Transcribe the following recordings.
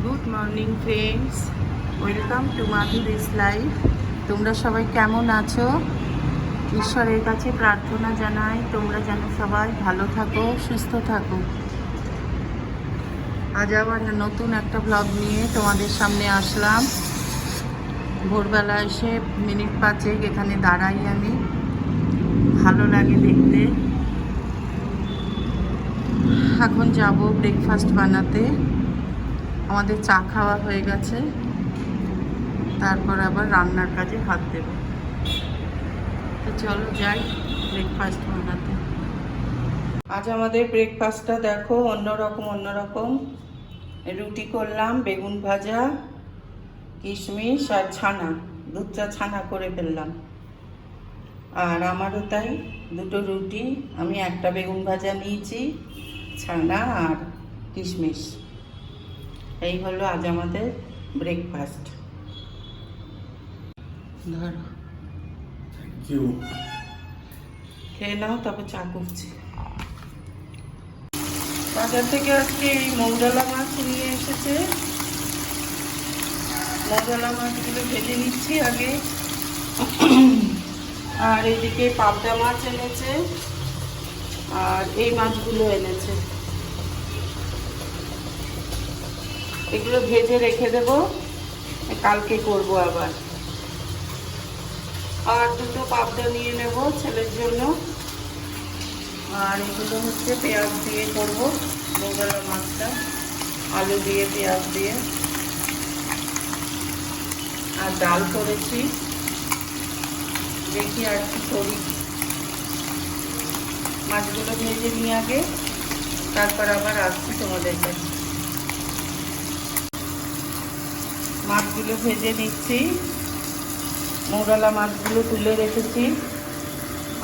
Good morning friends, welcome to Madhuri's life. তোমরা সবাই কেমন আছো? ঈশ্বরের কাছে প্রার্থনা জানাই তোমরা যেন সবাই ভালো থাকো, সুস্থ থাকো। আজ আবার নতুন একটা ব্লগ নিয়ে তোমাদের সামনে আসলাম। ভোরবেলা এসে মিনিট 5 এখানে দাঁড়াই আমি, ভালো লাগে দেখতে। এখন যাব ব্রেকফাস্ট বানাতে। আমাদের চা খাওয়া হয়ে গেছে, তারপর আবার রান্নার কাজে হাত দেব। তো চলো যাই ব্রেকফাস্ট বানাতে। আজ আমাদের ব্রেকফাস্টটা দেখো অন্যরকম। রুটি করলাম, বেগুন ভাজা, কিশমিশ আর ছানা, দুধ চা ছানা করে ফেললাম। আর আমারও তাই, দুটো রুটি, আমি একটা বেগুন ভাজা নিয়েছি, ছানা আর কিশমিশ। এই হলো আজ আমাদের ব্রেকফাস্ট। ধরো, খেয়ে নাও, তারপর চা করছি। বাজার থেকে আজকে এই মৌরলা মাছ নিয়ে এসেছে। মৌরলা মাছগুলো ভেজে নিচ্ছি আগে। আর এদিকে পাবদা মাছ এনেছে, আর এই মাছগুলো এনেছে। এগুলো ভেজে রেখে দেবো, কালকে করব আবার। আর দুটো পাবদা নিয়ে নেব ছেলের জন্য। আর এগুলো হচ্ছে পেঁয়াজ দিয়ে করবো মৌরলা মাছটা, আলু দিয়ে পেঁয়াজ দিয়ে। আর ডাল করেছি, দেখি আর কি করি। মাছগুলো ভেজে নিয়ে আগে, তারপর আবার আসছি তোমাদের কাছে। মাছগুলো ভেজে নিচ্ছি, মৌরলা মাছগুলো তুলে রেখেছি।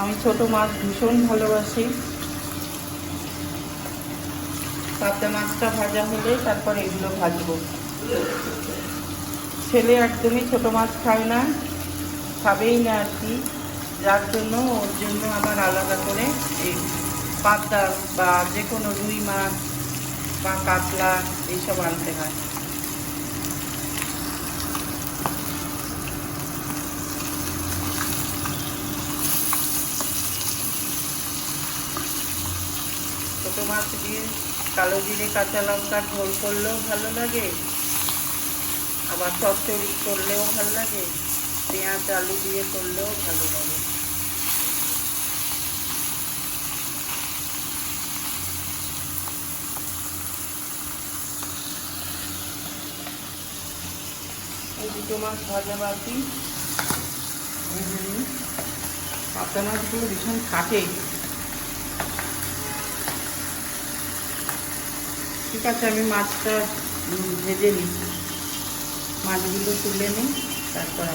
আমি ছোট মাছ ভীষণ ভালোবাসি। পাবদা মাছটা ভাজা হলে তারপর এগুলো ভাজবো। ছেলে একদমই ছোট মাছ খায় না, খাবেই না আর কি, যার জন্য ওর জন্য আবার আলাদা করে এই পাবদা বা যে কোনো রুই মাছ বা কাতলা এইসব আনতে হয়। ছোটো মাছ দিয়ে কালো জিরে কাঁচা লঙ্কার ঝোল করলেও ভালো লাগে, আবার চচ্চড়ি করলেও ভালো লাগে, পেঁয়াজ আলু দিয়ে করলেও ভালো লাগে। এই দুটো মাছ ভাজা বাকি। পাবদা মাছগুলো ভীষণ খাটে। ঠিক আছে, আমি মাছটা ভেজে নিই, মাছগুলো তুলে নিই, তারপর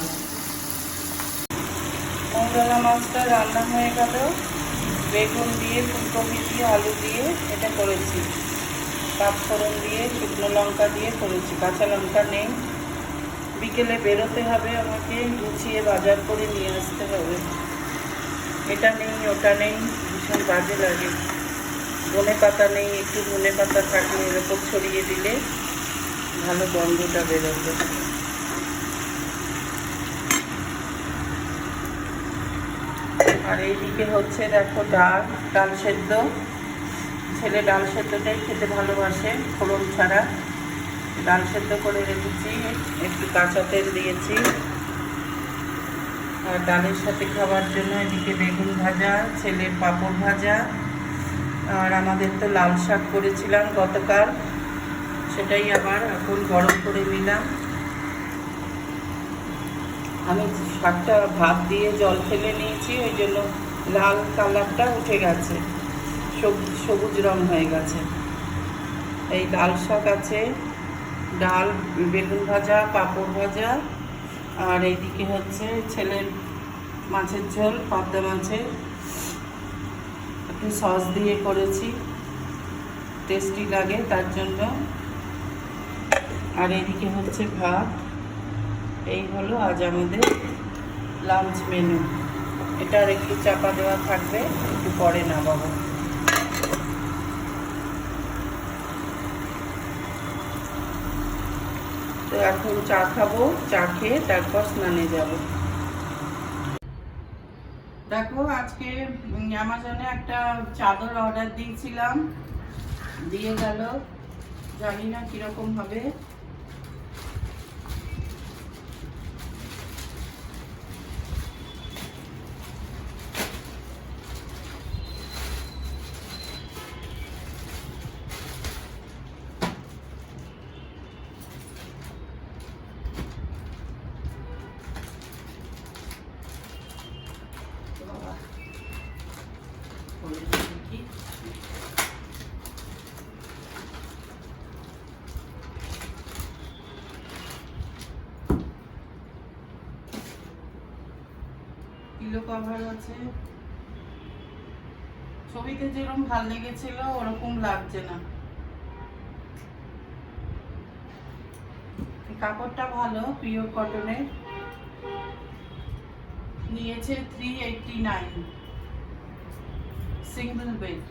মৌরলা মাছটা রান্না হয়ে গেল। বেগুন দিয়ে, ফুলকপি দিয়ে, আলু দিয়ে এটা করেছি। পাঁচফোড়ন দিয়ে, শুকনো লঙ্কা দিয়ে করেছি, কাঁচা লঙ্কা নেই। বিকেলে বেরোতে হবে আমাকে, গুছিয়ে বাজার করে নিয়ে আসতে হবে। এটা নেই ওটা নেই, ভীষণ বাজে লাগে। ধনে পাতা নেই, একটু ধনে পাতা থাকলে এর ওপর ছড়িয়ে দিলে ভালো গন্ধটা বেরোবে। আর এইদিকে হচ্ছে দেখো ডাল সেদ্ধ। ছেলে ডাল সেদ্ধটাই খেতে ভালোবাসে, ফোড়ন ছাড়া। ডাল সেদ্ধ করে রেখেছি, একটু কাঁচা তেল দিয়েছি। আর ডালের সাথে খাওয়ার জন্য এদিকে বেগুন ভাজা, ছেলের পাঁপড় ভাজা। আর আমাদের তো লাল শাক করেছিলাম গতকাল, সেটাই আবার এখন গরম করে নিলাম। আমি শাকটা ভাত দিয়ে জল ফেলে নিয়েছি, ওই জন্য লাল কালারটা উঠে গেছে, সবুজ রং হয়ে গেছে। এই লাল শাক আছে, ডাল, বেগুন ভাজা, পাঁপড় ভাজা। আর এইদিকে হচ্ছে ছেলের মাছের ঝোল, পাবদা মাছের, একটু সস দিয়ে করেছি, টেস্টি লাগে তার জন্য। আর এইদিকে হচ্ছে ভাত। এই হলো আজ আমাদের লাঞ্চ মেনু। এটা আর একটু চাপা দেওয়া থাকবে, একটু পরে নামাবো। তো এখন চা খাবো, চা খেয়ে তারপর স্নানে যাব। দেখো আজকে অ্যামাজনে একটা চাদর অর্ডার দিয়েছিলাম, দিয়ে গেল, জানি না কিরকম হবে। পিলো কভার আছে, ছবিতে যেরকম ভাল লেগেছিল ওরকম লাগছে না। কাপড়টা ভালো, পিওর কটনের, নিয়েছে 389, সিঙ্গেল বেড।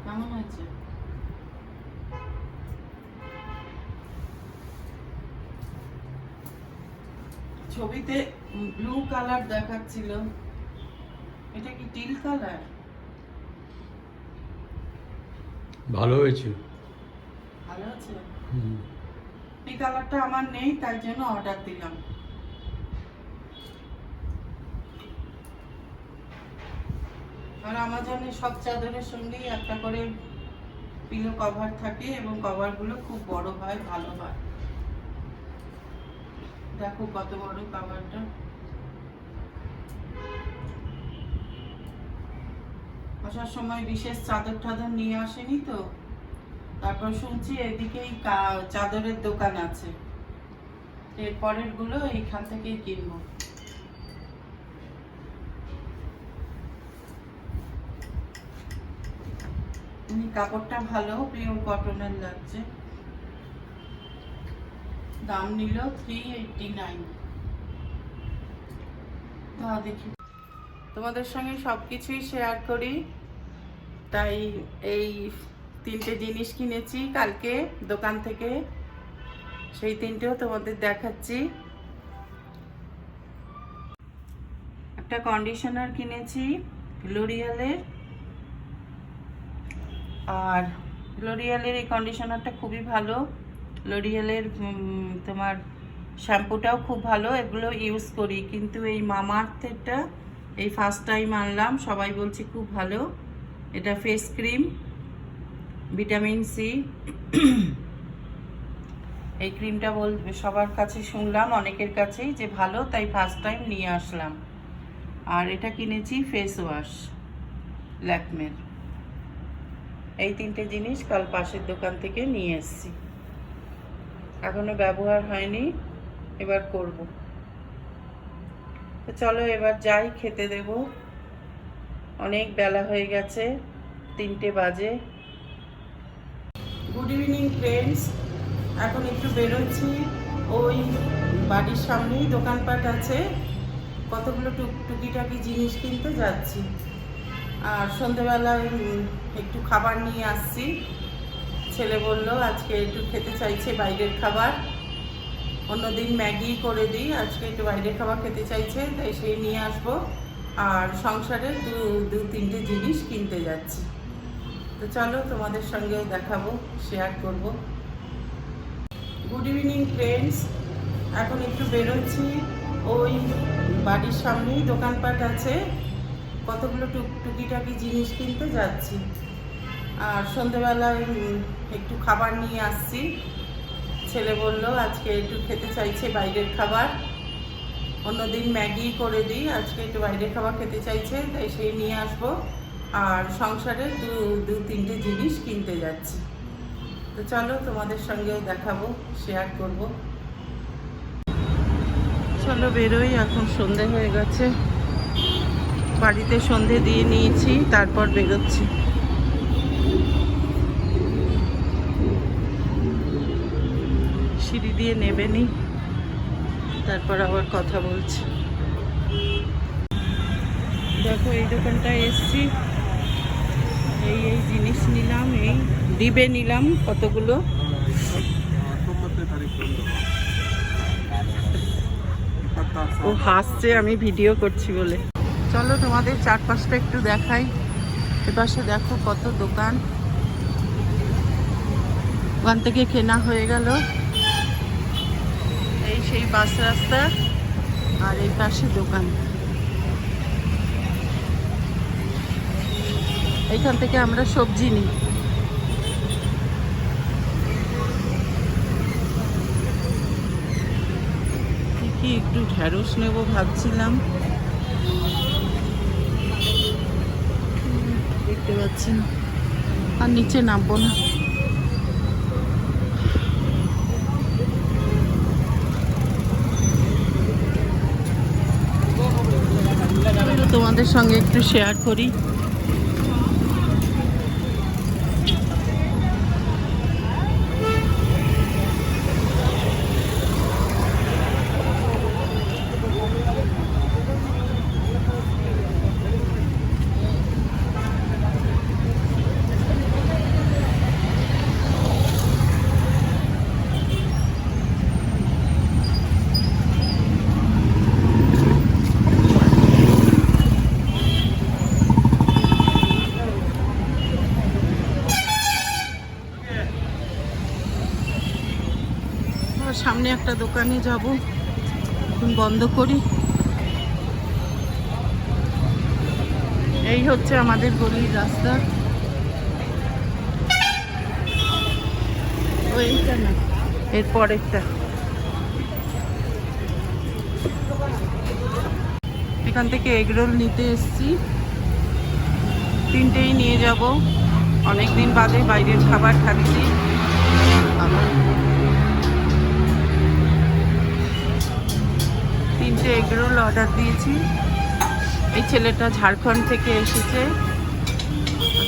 কেমন হয়েছে? ছবিতে ব্লু কালার দেখাচ্ছিল, এটা কি টিল কালার? ভালো হয়েছে, ভালো আছে। এই কালারটা আমার নেই, তাই জন্য অর্ডার দিলাম। আর আমাজনে সব চাদরের সঙ্গেই একটা করে পিলো কভার থাকে এবং কভারগুলো খুব বড় হয়, ভালো হয়। দেখো কত বড় কভারটা। আসার সময় বিশেষ চাদর টাদর নিয়ে আসেনি তো, তারপর শুনছি এদিকেই চাদরের দোকান আছে, এর পরের গুলো এইখান থেকেই কিনবো। কাপড়টা ভালো, পিওর কটনের লাগছে। দাম নিল 389। দেখি, তোমাদের সঙ্গে সবকিছুই শেয়ার করি, তাই এই 3টে জিনিস কিনেছি কালকে দোকান থেকে, সেই 3টেও তোমাদের দেখাচ্ছি। একটা কন্ডিশনার কিনেছি লরিয়ালের, আর লরিয়ালের এই কন্ডিশনারটা খুবই ভালো। লরিয়ালের তোমার শ্যাম্পুটাও খুব ভালো, এগুলো ইউজ করি, কিন্তু এই মামাআর্থেরটা এই ফার্স্ট টাইম আনলাম, সবাই বলছে খুব ভালো। এটা ফেস ক্রিম, ভিটামিন সি। এই ক্রিমটা সবার কাছে শুনলাম, অনেকের কাছেই যে ভালো, তাই ফার্স্ট টাইম নিয়ে আসলাম। আর এটা কিনেছি ফেস ওয়াশ ল্যাকমের। এই 3টে জিনিস কাল পাশের দোকান থেকে নিয়ে এসেছি, এখনো ব্যবহার হয়নি, এবার করব। তো চলো এবার যাই, খেতে দেব, অনেক বেলা হয়ে গেছে, 3টে বাজে। গুড ইভিনিং ফ্রেন্ডস, এখন একটু বেরোচ্ছি, ওই বাড়ির সামনেই দোকানপাট আছে, কতগুলো টুকিটাকি জিনিস কিনতে যাচ্ছি। আর সন্ধেবেলায় একটু খাবার নিয়ে আসছি, ছেলে বলল আজকে একটু খেতে চাইছে বাইরের খাবার, অন্যদিন ম্যাগি করে দিই, আজকে একটু বাইরের খাবার খেতে চাইছে, তাই সেই নিয়ে আসবো। আর সংসারের 2-3টে জিনিস কিনতে যাচ্ছি, তো চলো তোমাদের সঙ্গেও দেখাবো, শেয়ার করব। গুড ইভিনিং ফ্রেন্ডস, এখন একটু বেরোচ্ছি, ওই বাড়ির সামনেই দোকানপাট আছে, কতগুলো টুকিটাকি জিনিস কিনতে যাচ্ছি। আর সন্ধেবেলায় একটু খাবার নিয়ে আসছি, ছেলে বলল আজকে একটু খেতে চাইছে বাইরের খাবার, অন্যদিন ম্যাগি করে দিই, আজকে একটু বাইরের খাবার খেতে চাইছে, তাই সেই নিয়ে আসবো। আর সংসারের 2-3টে জিনিস কিনতে যাচ্ছি, তো চলো তোমাদের সঙ্গেও দেখাবো, শেয়ার করব। চলো বেরোই, এখন সন্ধে হয়ে গেছে, বাড়িতে সন্ধে দিয়ে নিয়েছি, তারপর বেরোচ্ছি। সিঁড়ি দিয়ে নেবে নি, তারপর আবার কথা বলছি। দেখো এই দোকানটায় এসছি, এই জিনিস নিলাম, এই ডিবে নিলাম কতগুলো, ও হাসছে আমি ভিডিও করছি বলে। চলো তোমাদের চারপাশটা একটু দেখাই। এপাশে দেখো কত দোকান, ওখান থেকে কেনা হয়ে গেল। এই সেই বাস রাস্তা, আর এই পাশে দোকান। এইখান থেকে আমরা সবজি নিই। কি একটু ঢেঁড়স নেবো ভাবছিলাম, দেখতে পাচ্ছি না, আর নিচে নামবো না। তোমাদের সঙ্গে একটু শেয়ার করি। সামনে একটা দোকানে যাব, এখন বন্ধ করি। এই হচ্ছে আমাদের গলির রাস্তা। ওইটা না, এরপরেরটা। এখান থেকে এগরোল নিতে এসছি, 3টেই নিয়ে যাব। অনেকদিন বাদে বাইরের খাবার খাচ্ছি। আবার 3টে এগরোল অর্ডার দিয়েছি। এই ছেলেটা ঝাড়খণ্ড থেকে এসেছে,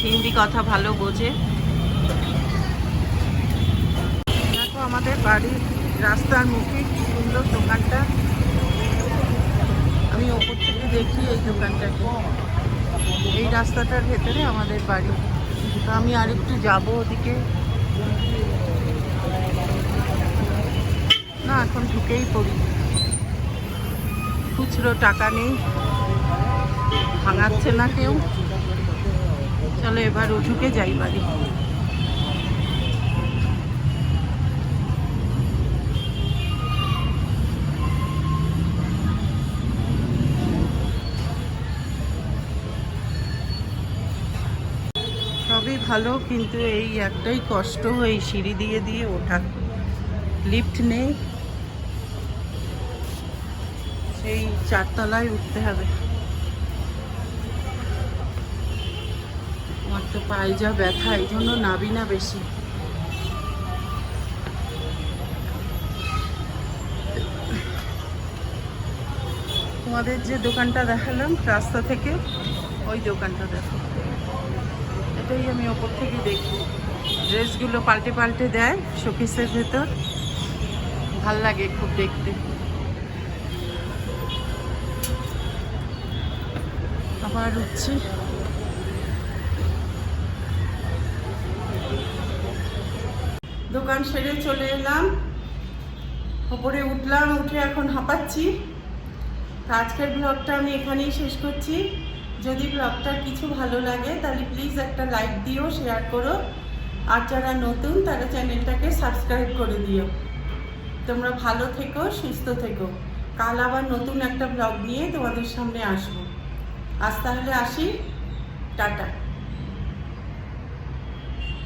হিন্দি কথা ভালো বোঝে। দেখো আমাদের বাড়ির রাস্তার মুখে কি সুন্দর দোকানটা। আমি ওপর থেকে দেখি এই দোকানটাকে। এই রাস্তাটার ভেতরে আমাদের বাড়ি। তো আমি আরেকটু যাবো ওদিকে। না, এখন ঢুকেই পড়ি। খুচরো টাকা নেই, ভাঙাচ্ছে না কেউ। চলো এবার ঢুকে যাই বাড়ি। সবই ভালো, কিন্তু এই একটাই কষ্ট, এই সিঁড়ি দিয়ে দিয়ে ওঠা। লিফট নেই, সেই 4 তলায় উঠতে হবে। আমার তো পায়ে যা ব্যথা, এই জন্য নাবি না বেশি। তোমাদের যে দোকানটা দেখালাম রাস্তা থেকে, ওই দোকানটা দেখো। এটাই আমি ওপর থেকে দেখি। ড্রেসগুলো পাল্টে পাল্টে দেয় শোকেসের ভেতর, ভাল লাগে খুব দেখতে। আবার উঠছি। দোকান সেরে চলে এলাম, ওপরে উঠলাম, উঠে এখন হাঁপাচ্ছি। তো আজকের ব্লগটা আমি এখানেই শেষ করছি। যদি ব্লগটা কিছু ভালো লাগে তাহলে প্লিজ একটা লাইক দিও, শেয়ার করো। আর যারা নতুন তারা চ্যানেলটাকে সাবস্ক্রাইব করে দিও। তোমরা ভালো থেকো, সুস্থ থেকো। কাল আবার নতুন একটা ব্লগ নিয়ে তোমাদের সামনে আসবো। আজ তাহলে আসি, টাটা।